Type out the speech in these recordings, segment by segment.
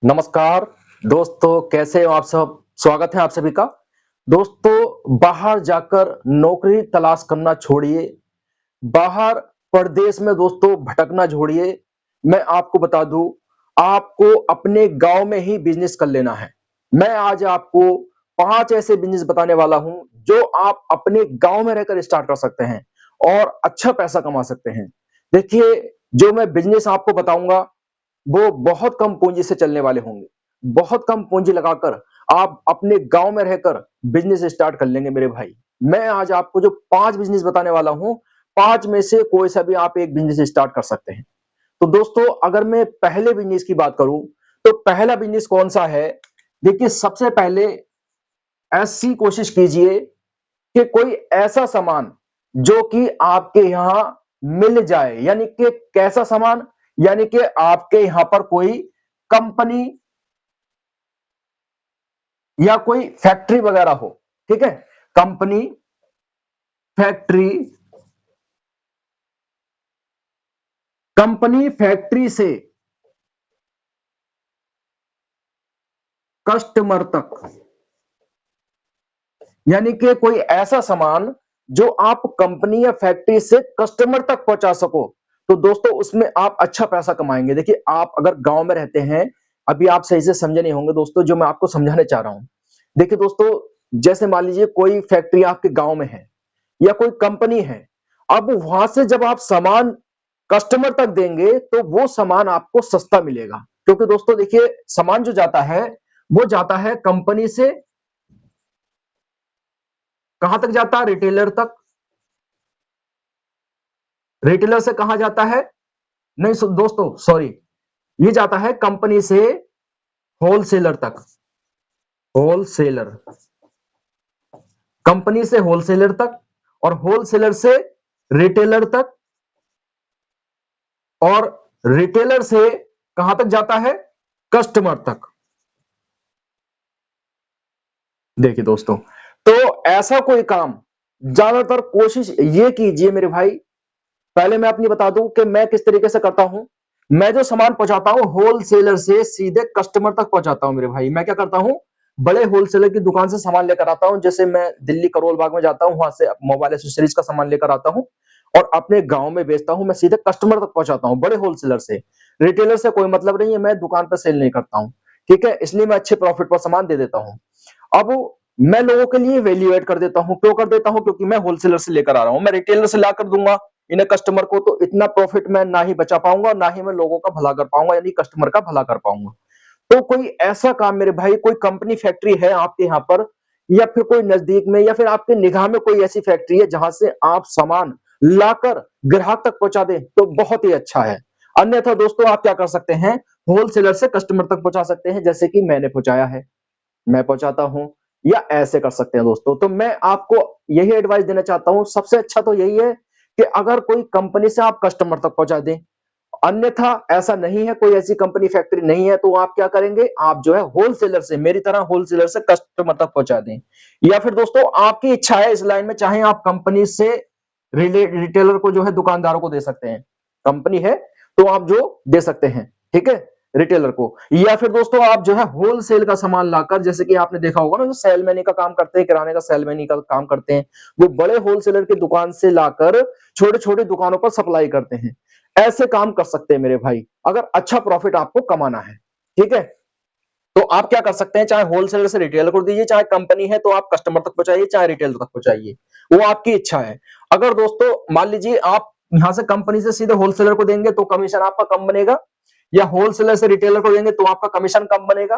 नमस्कार दोस्तों, कैसे हो आप सब। स्वागत है आप सभी का। दोस्तों, बाहर जाकर नौकरी तलाश करना छोड़िए, बाहर परदेश में दोस्तों भटकना छोड़िए। मैं आपको बता दूं, आपको अपने गांव में ही बिजनेस कर लेना है। मैं आज आपको 5 ऐसे बिजनेस बताने वाला हूं जो आप अपने गांव में रहकर स्टार्ट कर सकते हैं और अच्छा पैसा कमा सकते हैं। देखिए, जो मैं बिजनेस आपको बताऊंगा वो बहुत कम पूंजी से चलने वाले होंगे। बहुत कम पूंजी लगाकर आप अपने गांव में रहकर बिजनेस स्टार्ट कर लेंगे मेरे भाई। मैं आज आपको जो 5 बिजनेस बताने वाला हूं, 5 में से कोई सा भी आप एक बिजनेस स्टार्ट कर सकते हैं। तो दोस्तों, अगर मैं पहले बिजनेस की बात करूं तो पहला बिजनेस कौन सा है। देखिए, सबसे पहले ऐसी कोशिश कीजिए कि कोई ऐसा सामान जो कि आपके यहां मिल जाए, यानी कि कैसा सामान, यानी कि आपके यहां पर कोई कंपनी या कोई फैक्ट्री वगैरह हो। ठीक है, कंपनी, फैक्ट्री, कंपनी फैक्ट्री से कस्टमर तक, यानी कि कोई ऐसा सामान जो आप कंपनी या फैक्ट्री से कस्टमर तक पहुंचा सको। तो दोस्तों, उसमें आप अच्छा पैसा कमाएंगे। देखिए, आप अगर गांव में रहते हैं, अभी आप सही से समझे नहीं होंगे दोस्तों जो मैं आपको समझाने चाह रहा हूं। देखिए दोस्तों, जैसे मान लीजिए कोई फैक्ट्री आपके गांव में है या कोई कंपनी है। अब वहां से जब आप सामान कस्टमर तक देंगे तो वो सामान आपको सस्ता मिलेगा, क्योंकि दोस्तों देखिए, सामान जो जाता है वो जाता है कंपनी से कहां तक जाता है, रिटेलर तक। रिटेलर से कहां जाता है, नहीं दोस्तों सॉरी, ये जाता है कंपनी से होलसेलर तक। होलसेलर, कंपनी से होलसेलर तक, और होलसेलर से रिटेलर तक, और रिटेलर से कहां तक जाता है, कस्टमर तक। देखिए दोस्तों, तो ऐसा कोई काम ज्यादातर कोशिश ये कीजिए मेरे भाई। पहले मैं अपनी बता दूं कि मैं किस तरीके से करता हूं। मैं जो सामान पहुंचाता हूं होलसेलर से सीधे कस्टमर तक पहुंचाता हूं मेरे भाई। मैं क्या करता हूं, बड़े होलसेलर की दुकान से सामान लेकर आता हूं। जैसे मैं दिल्ली करोल बाग में जाता हूं, वहां से मोबाइल एक्सेसरीज का सामान लेकर आता हूं और अपने गांव में बेचता हूं। मैं सीधे कस्टमर तक पहुंचाता हूं, बड़े होलसेलर से। रिटेलर से कोई मतलब नहीं है, मैं दुकान पर सेल नहीं करता हूं। ठीक है, इसलिए मैं अच्छे प्रॉफिट पर सामान दे देता हूं। अब मैं लोगों के लिए वैल्यू ऐड कर देता हूं। क्यों कर देता हूं, क्योंकि मैं होलसेलर से लेकर आ रहा हूं। मैं रिटेलर से लाकर दूंगा इन्हें कस्टमर को, तो इतना प्रॉफिट मैं ना ही बचा पाऊंगा, ना ही मैं लोगों का भला कर पाऊंगा, यानी कस्टमर का भला कर पाऊंगा। तो कोई ऐसा काम मेरे भाई, कोई कंपनी फैक्ट्री है आपके यहाँ पर, या फिर कोई नजदीक में, या फिर आपके निगाह में कोई ऐसी फैक्ट्री है जहां से आप सामान लाकर ग्राहक तक पहुंचा दें, तो बहुत ही अच्छा है। अन्यथा दोस्तों, आप क्या कर सकते हैं, होलसेलर से कस्टमर तक पहुंचा सकते हैं, जैसे कि मैंने पहुंचाया है, मैं पहुंचाता हूं, या ऐसे कर सकते हैं दोस्तों। तो मैं आपको यही एडवाइस देना चाहता हूं, सबसे अच्छा तो यही है कि अगर कोई कंपनी से आप कस्टमर तक पहुंचा दें। अन्यथा ऐसा नहीं है, कोई ऐसी कंपनी फैक्ट्री नहीं है, तो आप क्या करेंगे, आप जो है होलसेलर से, मेरी तरह होलसेलर से कस्टमर तक पहुंचा दें। या फिर दोस्तों, आपकी इच्छा है इस लाइन में, चाहे आप कंपनी से रिटेलर को जो है दुकानदारों को दे सकते हैं। कंपनी है तो आप जो दे सकते हैं, ठीक है, रिटेलर को। या फिर दोस्तों, आप जो है होलसेल का सामान लाकर, जैसे कि आपने देखा होगा ना, जो सेलमैनी का काम करते हैं, किराने का सेलमैनी का काम करते हैं, वो बड़े होलसेलर की दुकान से लाकर छोटे छोटे दुकानों पर सप्लाई करते हैं। ऐसे काम कर सकते हैं मेरे भाई, अगर अच्छा प्रॉफिट आपको कमाना है। ठीक है, तो आप क्या कर सकते हैं, चाहे होलसेलर से रिटेलर को दीजिए, चाहे कंपनी है तो आप कस्टमर तक पहुंचाइए, चाहे रिटेलर तक पहुंचाइए, वो आपकी इच्छा है। अगर दोस्तों मान लीजिए आप यहां से कंपनी से सीधे होलसेलर को देंगे तो कमीशन आपका कम बनेगा, या होलसेलर से रिटेलर को देंगे तो आपका कमीशन कम बनेगा।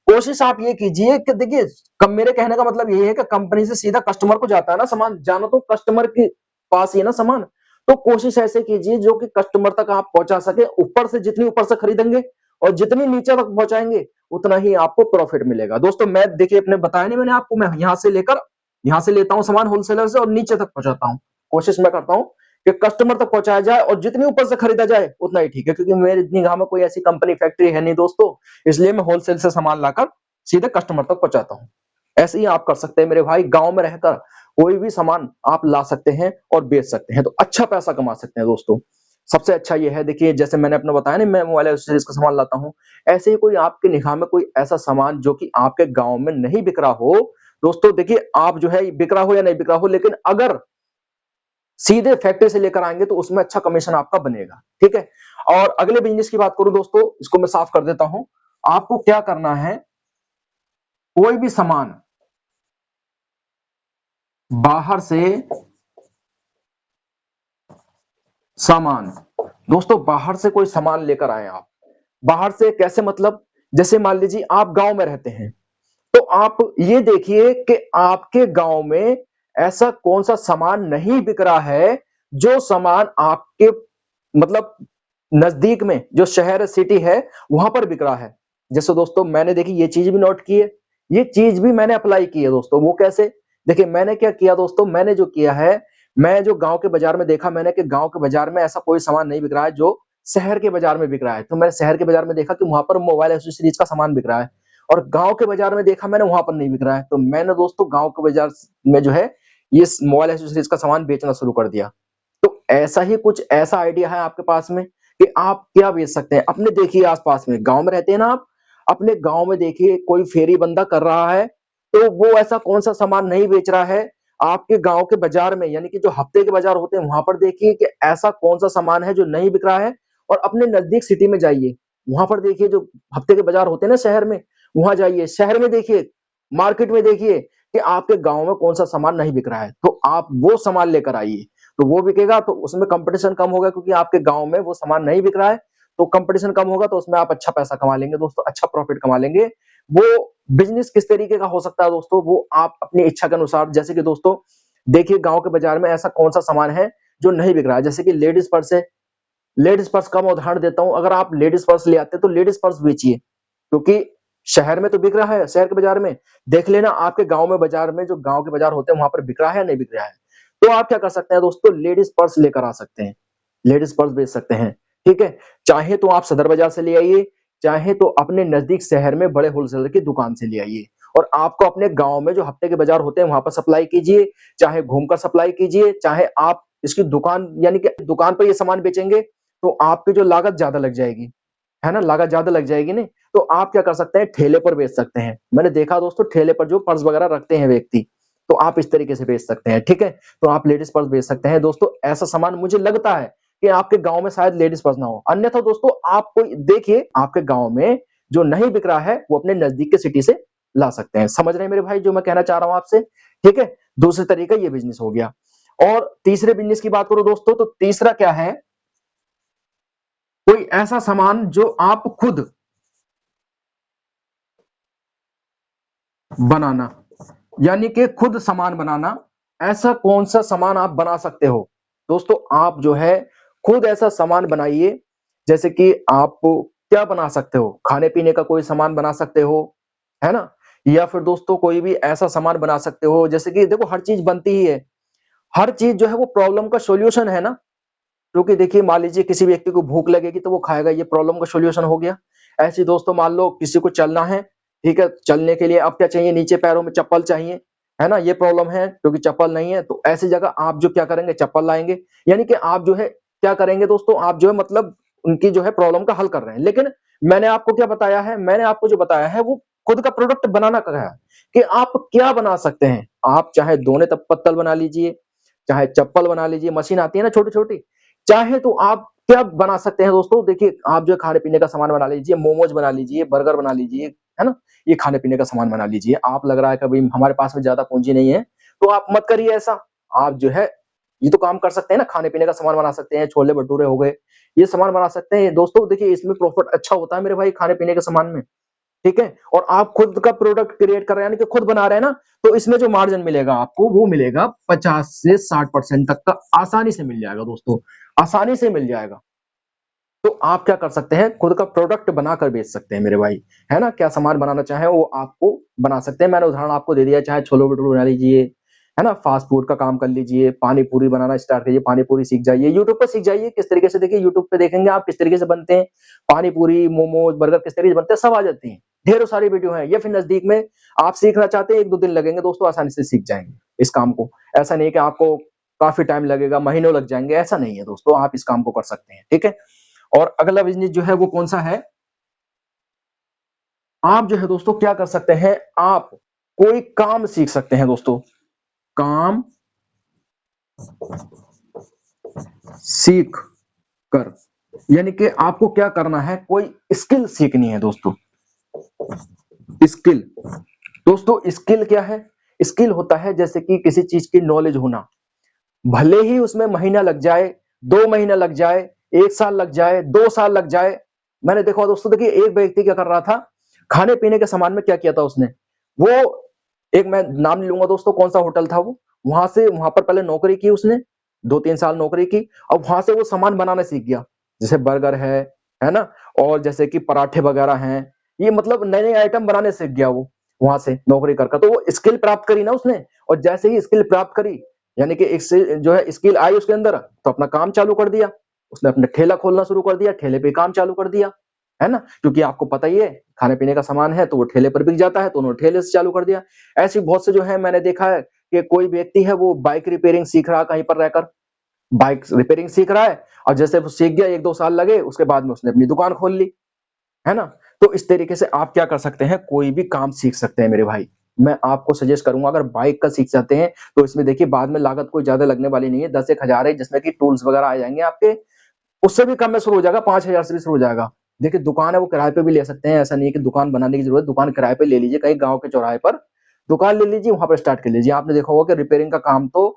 कोशिश आप ये कीजिए कि देखिए, मेरे कहने का मतलब ये है कि कंपनी से सीधा कस्टमर को जाता है ना सामान, जाना तो कस्टमर के पास ही है ना सामान। तो कोशिश ऐसे कीजिए जो कि कस्टमर तक आप पहुंचा सके। ऊपर से जितनी ऊपर से खरीदेंगे और जितनी नीचे तक पहुंचाएंगे, उतना ही आपको प्रॉफिट मिलेगा। दोस्तों, मैं देखिए अपने बताया नहीं मैंने आपको, मैं यहां से लेता हूं सामान होलसेलर से और नीचे तक पहुंचाता हूं। कोशिश मैं करता हूं कि कस्टमर तक पहुंचाया जाए और जितनी ऊपर से खरीदा जाए उतना ही ठीक है, क्योंकि मेरे निगाह में कोई ऐसी कंपनी फैक्ट्री है नहीं दोस्तों। इसलिए मैं होलसेल से सामान लाकर सीधे कस्टमर तक पहुंचाता हूं। ऐसे ही आप कर सकते हैं मेरे भाई, गांव में रहकर कोई भी सामान आप ला सकते हैं और बेच सकते हैं, तो अच्छा पैसा कमा सकते हैं दोस्तों। सबसे अच्छा ये है, देखिए जैसे मैंने अपना बताया ना, मैं मोबाइल एक्सेसरीज का सामान लाता हूँ, ऐसे ही कोई आपके निगाह में कोई ऐसा सामान जो कि आपके गांव में नहीं बिक रहा हो, दोस्तों देखिए आप जो है बिक रहा हो या नहीं बिक रहा हो, लेकिन अगर सीधे फैक्ट्री से लेकर आएंगे तो उसमें अच्छा कमीशन आपका बनेगा, ठीक है। और अगले बिजनेस की बात करूं दोस्तों, इसको मैं साफ कर देता हूं। आपको क्या करना है, कोई भी सामान बाहर से, सामान दोस्तों बाहर से कोई सामान लेकर आए आप, बाहर से कैसे मतलब, जैसे मान लीजिए आप गांव में रहते हैं, तो आप ये देखिए कि आपके गांव में ऐसा कौन सा सामान नहीं बिक रहा है जो सामान आपके मतलब नजदीक में जो शहर सिटी है वहां पर बिक रहा है। जैसे दोस्तों मैंने देखी ये चीज भी नोट की है, ये चीज भी मैंने अप्लाई की है दोस्तों। वो कैसे, देखिए मैंने क्या किया दोस्तों, मैंने जो किया है, मैं जो गांव के बाजार में देखा मैंने कि गांव के बाजार में ऐसा कोई सामान नहीं बिक रहा है जो शहर के बाजार में बिक रहा है। तो मैंने शहर के बाजार में देखा कि वहां पर मोबाइल एक्सेसरीज का सामान बिक रहा है, और गांव के बाजार में देखा मैंने वहां पर नहीं बिक रहा है। तो मैंने दोस्तों गांव के बाजार में जो है ये मोबाइल एक्सेसरीज का सामान बेचना शुरू कर दिया। तो ऐसा ही कुछ ऐसा आइडिया है आपके पास में कि आप क्या बेच सकते हैं। अपने देखिए आसपास में, गांव में रहते हैं ना आप, अपने गांव में देखिए कोई फेरी बंदा कर रहा है, तो वो ऐसा कौन सा सामान नहीं बेच रहा है। आपके गांव के बाजार में, यानी कि जो हफ्ते के बाजार होते हैं वहां पर देखिए कि ऐसा कौन सा सामान है जो नहीं बिक रहा है, और अपने नजदीक सिटी में जाइए, वहां पर देखिए जो हफ्ते के बाजार होते हैं ना शहर में, वहां जाइए, शहर में देखिए, मार्केट में देखिए कि आपके गांव में कौन सा सामान नहीं बिक रहा है, तो आप वो सामान लेकर आइए। तो वो बिकेगा तो उसमें कंपटीशन कम होगा, क्योंकि आपके गांव में वो सामान नहीं बिक रहा है, तो कंपटीशन कम होगा, तो उसमें आप अच्छा पैसा कमा लेंगे दोस्तों, अच्छा प्रॉफिट कमा लेंगे। वो बिजनेस किस तरीके का हो सकता है दोस्तों, वो आप अपनी इच्छा के अनुसार, जैसे कि दोस्तों देखिए गांव के बाजार में ऐसा कौन सा सामान है जो नहीं बिक रहा है, जैसे कि लेडीज पर्स है। लेडीज पर्स का मैं उदाहरण देता हूं, अगर आप लेडीज पर्स ले आते तो लेडीज पर्स बेचिए, क्योंकि शहर में तो बिक रहा है, शहर के बाजार में देख लेना, आपके गांव में बाजार में जो गांव के बाजार होते हैं वहां पर बिक रहा है या नहीं बिक रहा है। तो आप क्या कर सकते हैं दोस्तों, लेडीज पर्स लेकर आ सकते हैं, लेडीज पर्स बेच सकते हैं, ठीक है। चाहे तो आप सदर बाजार से ले आइए, चाहे तो अपने नजदीक शहर में बड़े होलसेलर की दुकान से ले आइए, और आपको अपने गांव में जो हफ्ते के बाजार होते हैं वहां पर सप्लाई कीजिए, चाहे घूमकर सप्लाई कीजिए, चाहे आप इसकी दुकान, यानी कि दुकान पर ये सामान बेचेंगे तो आपकी जो लागत ज्यादा लग जाएगी, है ना, लागत ज्यादा लग जाएगी नहीं, तो आप क्या कर सकते हैं, ठेले पर बेच सकते हैं। मैंने देखा दोस्तों ठेले पर जो पर्स वगैरह रखते हैं व्यक्ति, तो आप इस तरीके से बेच सकते हैं, ठीक है। तो आप लेडीज पर्स बेच सकते हैं दोस्तों, ऐसा सामान मुझे लगता है कि आपके गांव में शायद लेडीज पर्स ना हो, अन्यथा दोस्तों आप कोई देखिए आपके गांव में जो नहीं बिक रहा है वो अपने नजदीक के सिटी से ला सकते हैं। समझ रहे हैं मेरे भाई जो मैं कहना चाह रहा हूं आपसे, ठीक है। दूसरे तरीका ये बिजनेस हो गया। और तीसरे बिजनेस की बात करो दोस्तों, तो तीसरा क्या है, कोई ऐसा सामान जो आप खुद बनाना, यानी कि खुद सामान बनाना, ऐसा कौन सा सामान आप बना सकते हो दोस्तों, आप जो है खुद ऐसा सामान बनाइए। जैसे कि आप क्या बना सकते हो, खाने पीने का कोई सामान बना सकते हो, है ना, या फिर दोस्तों कोई भी ऐसा सामान बना सकते हो, जैसे कि देखो हर चीज बनती ही है, हर चीज जो है वो प्रॉब्लम का सॉल्यूशन है ना। क्योंकि देखिए मान लीजिए किसी व्यक्ति को भूख लगेगी तो वो खाएगा, ये प्रॉब्लम का सॉल्यूशन हो गया। ऐसे ही दोस्तों मान लो किसी को चलना है, ठीक है, चलने के लिए अब क्या चाहिए, नीचे पैरों में चप्पल चाहिए, है ना, ये प्रॉब्लम है क्योंकि चप्पल नहीं है, तो ऐसी जगह आप जो क्या करेंगे, चप्पल लाएंगे, यानी कि आप जो है क्या करेंगे दोस्तों, आप जो है मतलब उनकी जो है प्रॉब्लम का हल कर रहे हैं। लेकिन मैंने आपको क्या बताया है, मैंने आपको जो बताया है वो खुद का प्रोडक्ट बनाना का है, कि आप क्या बना सकते हैं। आप चाहे दोने तब पत्तल बना लीजिए, चाहे चप्पल बना लीजिए, मशीन आती है ना छोटी छोटी, चाहे तो आप क्या बना सकते हैं दोस्तों, देखिए आप जो है खाने पीने का सामान बना लीजिए, मोमोज बना लीजिए, बर्गर बना लीजिए, है ना, ये खाने पीने का सामान बना लीजिए। आप लग रहा है कभी हमारे पास में ज्यादा पूंजी नहीं है, तो आप मत करिए ऐसा, आप जो है ये तो काम कर सकते हैं ना, खाने पीने का सामान बना सकते हैं, छोले भटूरे हो गए, ये सामान बना सकते हैं दोस्तों। देखिए इसमें प्रॉफिट अच्छा होता है मेरे भाई खाने पीने के सामान में, ठीक है। और आप खुद का प्रोडक्ट क्रिएट कर रहे हैं, यानी कि खुद बना रहे हैं ना, तो इसमें जो मार्जिन मिलेगा आपको वो मिलेगा 50 से 60% तक का, आसानी से मिल जाएगा दोस्तों, आसानी से मिल जाएगा। तो आप क्या कर सकते हैं, खुद का प्रोडक्ट बनाकर बेच सकते हैं मेरे भाई, है ना, क्या सामान बनाना चाहे वो आपको बना सकते हैं। मैंने उदाहरण आपको दे दिया, चाहे छोले भटूरे बना लीजिए, है ना, फास्ट फूड का काम कर लीजिए, पानी पूरी बनाना स्टार्ट करिए, पानी पूरी सीख जाइए, यूट्यूब पर सीख जाइए किस तरीके से, देखिए यूट्यूब पे देखेंगे आप किस तरीके से बनते हैं पानी पूरी, मोमोज, बर्गर किस तरीके से बनते हैं, सब आ जाती हैं, ढेरों सारी वीडियो है। या फिर नजदीक में आप सीखना चाहते हैं, 1-2 दिन लगेंगे दोस्तों, आसानी से सीख जाएंगे इस काम को। ऐसा नहीं कि आपको काफी टाइम लगेगा, महीनों लग जाएंगे, ऐसा नहीं है दोस्तों, आप इस काम को कर सकते हैं, ठीक है। और अगला बिजनेस जो है वो कौन सा है, आप जो है दोस्तों क्या कर सकते हैं, आप कोई काम सीख सकते हैं दोस्तों, काम सीख कर, यानी कि आपको क्या करना है, कोई स्किल सीखनी है दोस्तों। स्किल दोस्तों, स्किल क्या है, स्किल होता है जैसे कि किसी चीज की नॉलेज होना, भले ही उसमें महीना लग जाए, 2 महीना लग जाए, 1 साल लग जाए, 2 साल लग जाए। मैंने देखा दोस्तों, देखिए एक व्यक्ति क्या कर रहा था, खाने पीने के सामान में क्या किया था उसने, वो एक, मैं नाम नहीं लूंगा दोस्तों कौन सा होटल था वो, वहां पर पहले नौकरी की उसने, 2-3 साल नौकरी की, और वहां से वो सामान बनाना सीख गया, जैसे बर्गर है ना, और जैसे कि पराठे वगैरह हैं, ये मतलब नए नए आइटम बनाने सीख गया वो, वहां से नौकरी करके, तो वो स्किल प्राप्त करी ना उसने, और जैसे ही स्किल प्राप्त करी, यानी कि एक से जो है स्किल आई उसके अंदर, तो अपना काम चालू कर दिया, उसने अपना ठेला खोलना शुरू कर दिया, ठेले पे काम चालू कर दिया, है ना, क्योंकि आपको पता ही है खाने पीने का सामान है तो वो ठेले पर बिक जाता है, तो उन्होंने ठेले से चालू कर दिया। ऐसी बहुत से जो है मैंने देखा है कि कोई व्यक्ति है वो बाइक रिपेयरिंग सीख रहा है, कहीं पर रहकर बाइक रिपेयरिंग सीख रहा है, और जैसे वो सीख गया, 1-2 साल लगे, उसके बाद में उसने अपनी दुकान खोल ली, है ना। तो इस तरीके से आप क्या कर सकते हैं, कोई भी काम सीख सकते हैं मेरे भाई। मैं आपको सजेस्ट करूंगा, अगर बाइक का सीख जाते हैं तो इसमें देखिए बाद में लागत कोई ज्यादा लगने वाली नहीं है, 10-1 हजार है, जिसमें कि टूल्स वगैरह आ जाएंगे आपके, उससे भी कम में शुरू हो जाएगा, 5 हजार से भी शुरू हो जाएगा। देखिए दुकान है वो किराए पे भी ले सकते हैं, ऐसा नहीं है कि दुकान बनाने की जरूरत, दुकान किराए पे ले लीजिए, कहीं गांव के चौराहे पर दुकान ले लीजिए, वहां पर स्टार्ट कर लीजिए। आपने देखा होगा कि रिपेयरिंग का काम तो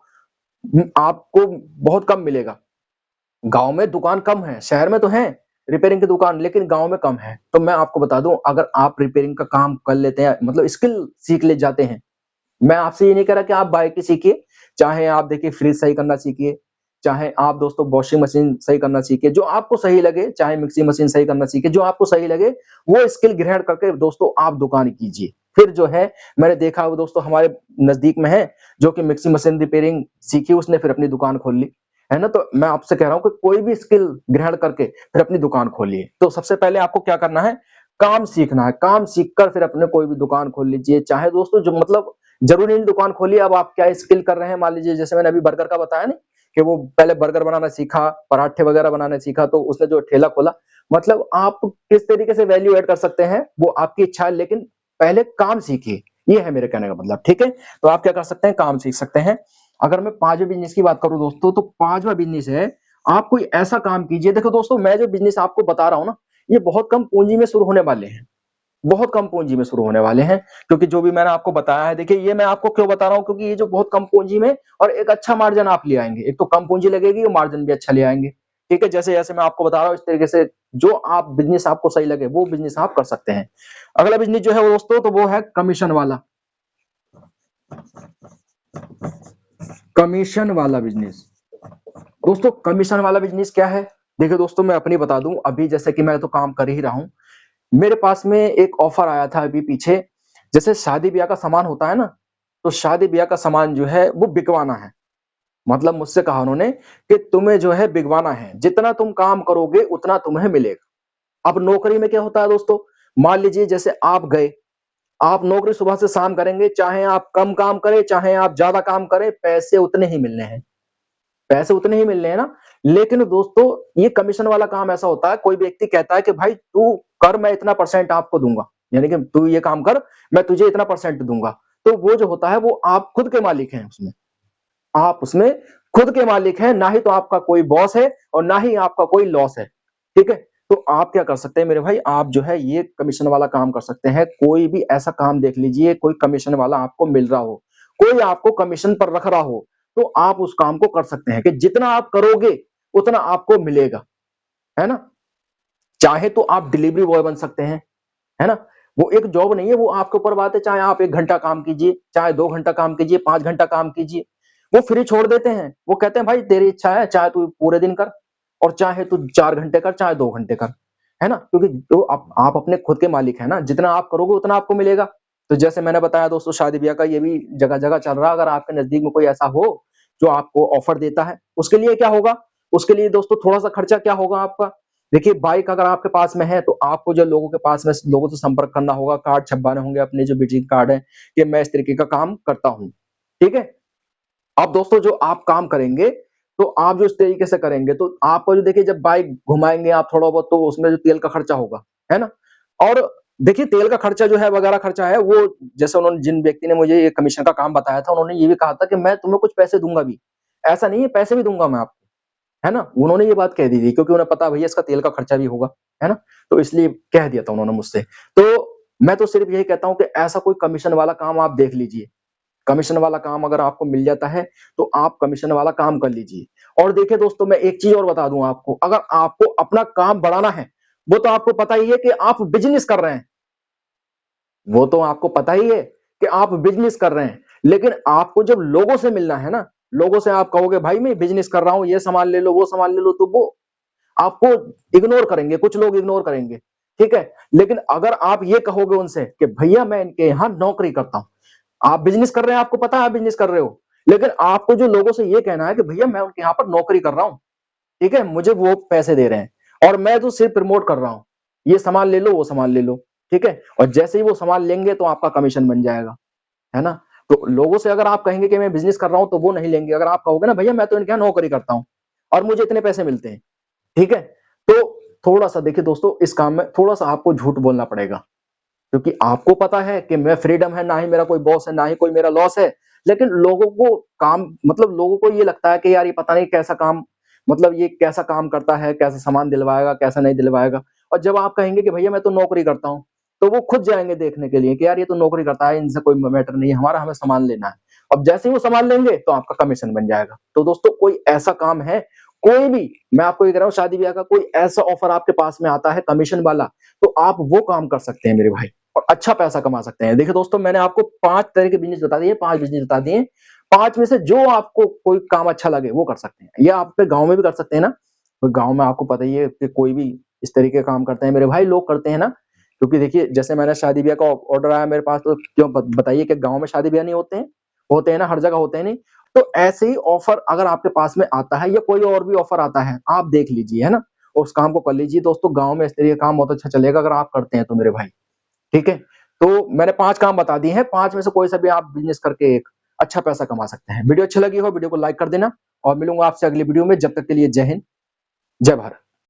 आपको बहुत कम मिलेगा, गांव में दुकान कम है, शहर में तो है रिपेयरिंग की दुकान, लेकिन गांव में कम है। तो मैं आपको बता दूं, अगर आप रिपेयरिंग का काम कर लेते हैं, मतलब स्किल सीख ले जाते हैं, मैं आपसे ये नहीं कह रहा कि आप बाइक की सीखिए, चाहे आप देखिए फ्रिज सही करना सीखिए, चाहे आप दोस्तों वॉशिंग मशीन सही करना सीखिए, जो आपको सही लगे, चाहे मिक्सी मशीन सही करना सीखिए, जो आपको सही लगे वो स्किल ग्रहण करके दोस्तों आप दुकान कीजिए। फिर जो है मैंने देखा वो दोस्तों हमारे नजदीक में है, जो कि मिक्सी मशीन रिपेयरिंग सीखी उसने, फिर अपनी दुकान खोल ली, है ना। तो मैं आपसे कह रहा हूं कि कोई भी स्किल ग्रहण करके फिर अपनी दुकान खोलिए। तो सबसे पहले आपको क्या करना है, काम सीखना है, काम सीखकर फिर अपने कोई भी दुकान खोल लीजिए, चाहे दोस्तों जो मतलब जरूरी नहीं दुकान खोलिए, अब आप क्या स्किल कर रहे हैं, मान लीजिए जैसे मैंने अभी बर्गर का बताया ना, कि वो पहले बर्गर बनाना सीखा, पराठे वगैरह बनाना सीखा, तो उसने जो ठेला खोला, मतलब आप किस तरीके से वैल्यू ऐड कर सकते हैं वो आपकी इच्छा है, लेकिन पहले काम सीखिए, ये है मेरे कहने का मतलब, ठीक है। तो आप क्या कर सकते हैं, काम सीख सकते हैं। अगर मैं पांचवें बिजनेस की बात करूं दोस्तों, तो पांचवा बिजनेस है, आप कोई ऐसा काम कीजिए, देखो दोस्तों मैं जो बिजनेस आपको बता रहा हूं ना, ये बहुत कम पूंजी में शुरू होने वाले हैं, बहुत कम पूंजी में शुरू होने वाले हैं, क्योंकि जो भी मैंने आपको बताया है, देखिए ये मैं आपको क्यों बता रहा हूं, क्योंकि ये जो बहुत कम पूंजी में और एक अच्छा मार्जिन आप ले आएंगे, एक तो कम पूंजी लगेगी और मार्जिन भी अच्छा ले आएंगे, ठीक है। जैसे जैसे मैं आपको बता रहा हूं इस तरीके से जो आप बिजनेस आपको सही लगे वो बिजनेस आप कर सकते हैं। अगला बिजनेस जो है वो दोस्तों, तो वो है कमीशन वाला, कमीशन वाला बिजनेस। दोस्तों कमीशन वाला बिजनेस क्या है, देखिए दोस्तों मैं अपनी बता दूं, अभी जैसे कि मैं तो काम कर ही रहा हूं, मेरे पास में एक ऑफर आया था अभी पीछे, जैसे शादी ब्याह का सामान होता है ना, तो शादी ब्याह का सामान जो है वो बिकवाना है, मतलब मुझसे कहा उन्होंने कि तुम्हें जो है बिकवाना है, जितना तुम काम करोगे उतना तुम्हें मिलेगा। अब नौकरी में क्या होता है दोस्तों, मान लीजिए जैसे आप गए, आप नौकरी सुबह से शाम करेंगे, चाहे आप कम काम करें चाहे आप ज्यादा काम करें, पैसे उतने ही मिलने हैं, पैसे उतने ही मिलने हैं ना। लेकिन दोस्तों ये कमीशन वाला काम ऐसा होता है, कोई व्यक्ति कहता है कि भाई तू कर, मैं इतना परसेंट आपको दूंगा, यानी कि तू ये काम कर, मैं तुझे इतना परसेंट दूंगा। तो वो जो होता है वो आप खुद के मालिक हैं उसमें, आप उसमें खुद के मालिक हैं, ना ही तो आपका कोई बॉस है और ना ही आपका कोई लॉस है, ठीक है। तो आप क्या कर सकते हैं मेरे भाई, आप जो है ये कमीशन वाला काम कर सकते हैं, कोई भी ऐसा काम देख लीजिए, कोई कमीशन वाला आपको मिल रहा हो, कोई आपको कमीशन पर रख रहा हो, तो आप उस काम को कर सकते हैं कि जितना आप करोगे उतना आपको मिलेगा, है ना। चाहे तो आप डिलीवरी बॉय बन सकते हैं, है ना, वो एक जॉब नहीं है, वो आपके ऊपर बात है, चाहे आप 1 घंटा काम कीजिए, चाहे 2 घंटा काम कीजिए, 5 घंटा काम कीजिए, वो फ्री छोड़ देते हैं, वो कहते हैं भाई तेरी इच्छा है, चाहे तू पूरे दिन कर और चाहे तू 4 घंटे कर, चाहे 2 घंटे कर, है ना, क्योंकि तो आप अपने खुद के मालिक है ना, जितना आप करोगे उतना आपको मिलेगा। तो जैसे मैंने बताया दोस्तों, शादी ब्याह का ये भी जगह जगह चल रहा है, अगर आपके नजदीक में कोई ऐसा हो जो आपको ऑफर देता है, उसके लिए क्या होगा, उसके लिए दोस्तों थोड़ा सा खर्चा क्या होगा आपका, देखिए बाइक अगर आपके पास में है तो आपको जो लोगों के पास में लोगों से संपर्क करना होगा, कार्ड छपवाने होंगे, अपने जो विजिट कार्ड है कि मैं इस तरीके का काम करता हूँ, ठीक है। अब दोस्तों जो आप काम करेंगे, तो आप जो इस तरीके से करेंगे, तो आपको जो देखिए जब बाइक घुमाएँगे आप थोड़ा बहुत, तो उसमें जो तेल का खर्चा होगा, है ना? और देखिए तेल का खर्चा जो है वगैरह खर्चा है, वो जैसे उन्होंने जिन व्यक्ति ने मुझे ये कमीशन का काम बताया था, उन्होंने ये भी कहा था कि मैं तुम्हें कुछ पैसे दूँगा भी। ऐसा नहीं है, पैसे भी दूँगा मैं आपको, है ना? उन्होंने ये बात कह दी थी क्योंकि उन्हें पता है भैया इसका तेल का खर्चा भी होगा, है ना? तो इसलिए कह दिया था उन्होंने मुझसे। तो मैं तो सिर्फ़ यही कहता हूँ कि ऐसा कोई कमीशन वाला काम आप देख लीजिए। कमीशन वाला काम अगर आपको मिल जाता है, तो आप कमीशन वाला काम कर लीजिए। और देखिए दोस्तों, मैं एक चीज़ और बता दूँ आपको, अगर आपको अपना काम बढ़ाना है, वो तो आपको पता ही है कि आप बिज़नेस कर रहे हैं। वो तो आपको पता ही है कि आप बिज़नेस कर रहे हैं। लेकिन आपको जब लोगों से मिलना है ना, लोगों से आप कहोगे भाई मैं बिज़नेस कर रहा हूँ, ये सामान ले लो, वो सामान ले लो, तो वो आपको इग्नोर करेंगे, कुछ लोग इग्नोर करेंगे, ठीक है? लेकिन अगर आप ये कहोगे उनसे कि भैया मैं इनके यहाँ नौकरी करता हूँ, आप बिज़नेस कर रहे हैं, आपको पता है आप बिज़नेस कर रहे हो, लेकिन आपको जो लोगों से ये कहना है कि भैया मैं उनके यहाँ पर नौकरी कर रहा हूँ, ठीक है? मुझे वो पैसे दे रहे हैं और मैं तो सिर्फ प्रमोट कर रहा हूँ। ये सामान ले लो, वो सामान ले लो, ठीक है? और जैसे ही वो सामान लेंगे तो आपका कमीशन बन जाएगा, है ना? तो लोगों से अगर आप कहेंगे कि मैं बिज़नेस कर रहा हूँ, तो वो नहीं लेंगे। अगर आप कहोगे ना भैया मैं तो इनके यहाँ नौकरी करता हूँ और मुझे इतने पैसे मिलते हैं, ठीक है? तो थोड़ा-सा देखिए दोस्तों, इस काम में थोड़ा-सा आपको झूठ बोलना पड़ेगा। क्योंकि आपको पता है कि मैं फ्रीडम है, ना ही मेरा कोई बॉस है, ना ही कोई मेरा लॉस है। लेकिन लोगों को काम मतलब लोगों को ये लगता है कि यार ये पता नहीं कैसा काम, मतलब ये कैसा काम करता है, कैसा सामान दिलवाएगा, कैसा नहीं दिलवाएगा। और जब आप कहेंगे कि भैया मैं तो नौकरी करता हूँ, तो वो खुद जाएँगे देखने के लिए कि यार ये तो नौकरी करता है, इनसे कोई मैटर नहीं है, हमारा हमें सामान लेना है। अब जैसे ही वो सामान लेंगे तो आपका कमीशन बन जाएगा। तो दोस्तों कोई ऐसा काम है, कोई भी, मैं आपको ये कह रहा हूँ शादी-ब्याह का कोई ऐसा ऑफर आपके पास में आता है कमीशन वाला, तो आप वो काम कर सकते हैं मेरे भाई। और अच्छा पैसा कमा सकते हैं। देखिए दोस्तों, मैंने आपको 5 तरह के बिज़नेस बता दिए, 5 बिज़नेस बता दिए। 5 में से जो आपको कोई काम अच्छा लगे वो कर सकते हैं। या आप अपने गाँव में भी कर सकते हैं ना, तो गाँव में आपको पता ही है कि कोई भी इस तरीके का काम करते हैं मेरे भाई, लोग करते हैं ना। क्योंकि देखिए जैसे मैंने शादी-ब्याह का ऑर्डर आया मेरे पास, तो क्यों बताइए कि गाँव में शादी-ब्याह नहीं होते हैं? होते हैं ना, हर जगह होते हैं नहीं? तो ऐसे ही ऑफर अगर आपके पास में आता है या कोई और भी ऑफर आता है, आप देख लीजिए, है ना? उस काम को कर लीजिए दोस्तों, गाँव में इस तरीके का काम बहुत अच्छा चलेगा अगर आप करते हैं तो मेरे भाई। ठीक है? तो मैंने 5 काम बता दिए हैं, 5 में से कोई सा भी आप बिज़नेस करके एक अच्छा पैसा कमा सकते हैं। वीडियो अच्छी लगी हो, वीडियो को लाइक कर देना और मिलूँगा आपसे अगली वीडियो में। जब तक के लिए जय हिंद, जय भारत।